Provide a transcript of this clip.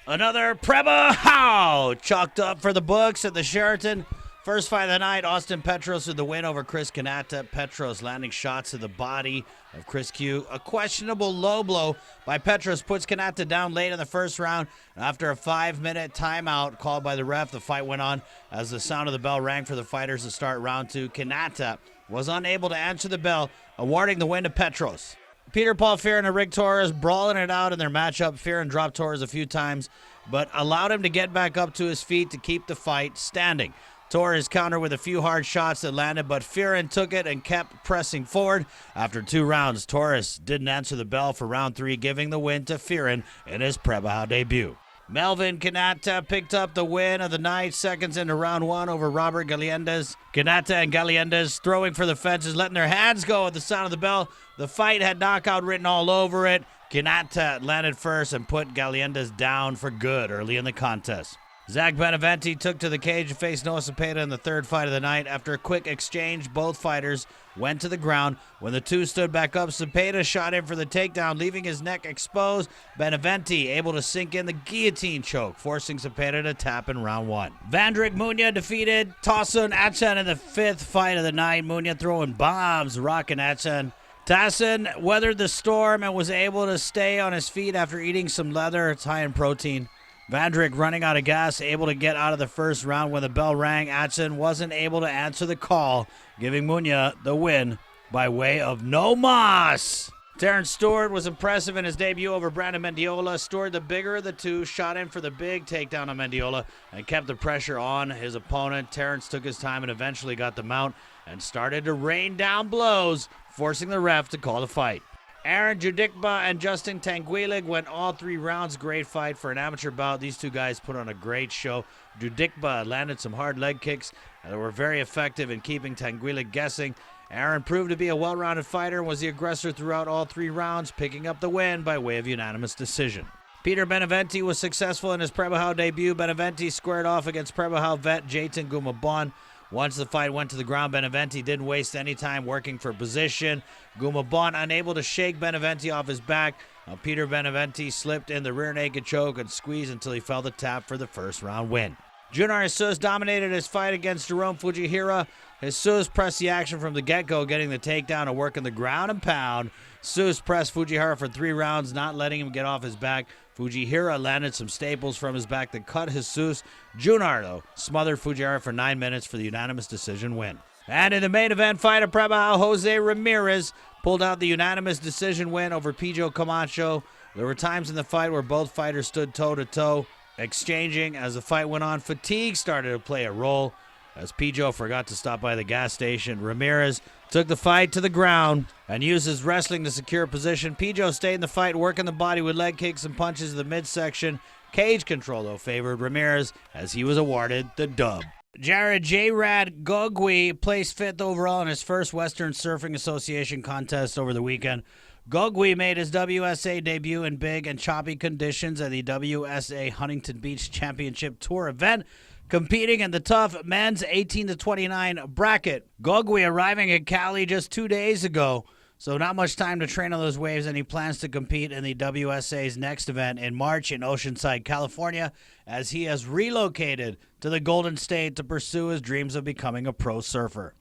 Another Preba Hao chalked up for the books at the Sheraton. First fight of the night, Austin Petros with the win over Chris Kanata. Petros landing shots to the body of Chris Q. A questionable low blow by Petros puts Kanata down late in the first round. After a 5-minute timeout called by the ref, the fight went on as the sound of the bell rang for the fighters to start round two. Kanata was unable to answer the bell, awarding the win to Petros. Peter Paul Fearon and Rick Torres brawling it out in their matchup. Fearon dropped Torres a few times, but allowed him to get back up to his feet to keep the fight standing. Torres countered with a few hard shots that landed, but Fearon took it and kept pressing forward. After 2 rounds, Torres didn't answer the bell for round 3, giving the win to Fearon in his Preba Hao debut. Melvin Kanata picked up the win of the night, seconds into round 1 over Robert Galliendez. Kanata and Galliendez throwing for the fences, letting their hands go at the sound of the bell. The fight had knockout written all over it. Kanata landed first and put Galliendez down for good early in the contest. Zach Beneventi took to the cage and faced Noah Cepeda in the third fight of the night. After a quick exchange, both fighters went to the ground. When the two stood back up, Cepeda shot in for the takedown, leaving his neck exposed. Beneventi able to sink in the guillotine choke, forcing Cepeda to tap in round 1. Vandrick Munya defeated Tassun Atsan in the 5th fight of the night. Munya throwing bombs, rocking Atsan. Tassun weathered the storm and was able to stay on his feet after eating some leather. It's high in protein. Vandrick running out of gas, able to get out of the first round. When the bell rang, Atsan wasn't able to answer the call, giving Munya the win by way of no mas. Terrence Stewart was impressive in his debut over Brandon Mendiola. Stewart, the bigger of the two, shot in for the big takedown on Mendiola and kept the pressure on his opponent. Terrence took his time and eventually got the mount and started to rain down blows, forcing the ref to call the fight. Aaron Judikba and Justin Tanguilig went all 3 rounds. Great fight for an amateur bout. These two guys put on a great show. Judikba landed some hard leg kicks that were very effective in keeping Tanguilig guessing. Aaron proved to be a well-rounded fighter and was the aggressor throughout all 3 rounds, picking up the win by way of unanimous decision. Peter Beneventi was successful in his Preba Hao debut. Beneventi squared off against Preba Hao vet Jayton Gumabon. Once the fight went to the ground, Beneventi didn't waste any time working for position. Gumabon unable to shake Beneventi off his back. Peter Beneventi slipped in the rear naked choke and squeezed until he fell to tap for the first round win. Junar Jesus dominated his fight against Jerome Fujihira. Jesus pressed the action from the get-go, getting the takedown and working the ground and pound. Jesus pressed Fujihira for 3 rounds, not letting him get off his back. Fujihira landed some staples from his back that cut Jesus. Junar, though, smothered Fujihira for 9 minutes for the unanimous decision win. And in the main event fight of Preba Hao, Jose Ramirez pulled out the unanimous decision win over Pejo Camacho. There were times in the fight where both fighters stood toe-to-toe, exchanging. As the fight went on, fatigue started to play a role. As Pejo forgot to stop by the gas station, Ramirez took the fight to the ground and used his wrestling to secure position. Pejo stayed in the fight, working the body with leg kicks and punches in the midsection. Cage control, though, favored Ramirez as he was awarded the dub. Jared J-Rad Gogui placed 5th overall in his first Western Surfing Association contest over the weekend. Gogui made his WSA debut in big and choppy conditions at the WSA Huntington Beach Championship Tour event, competing in the tough men's 18 to 29 bracket. Gogui arriving at Cali just 2 days ago, so not much time to train on those waves, and he plans to compete in the WSA's next event in March in Oceanside, California, as he has relocated to the Golden State to pursue his dreams of becoming a pro surfer.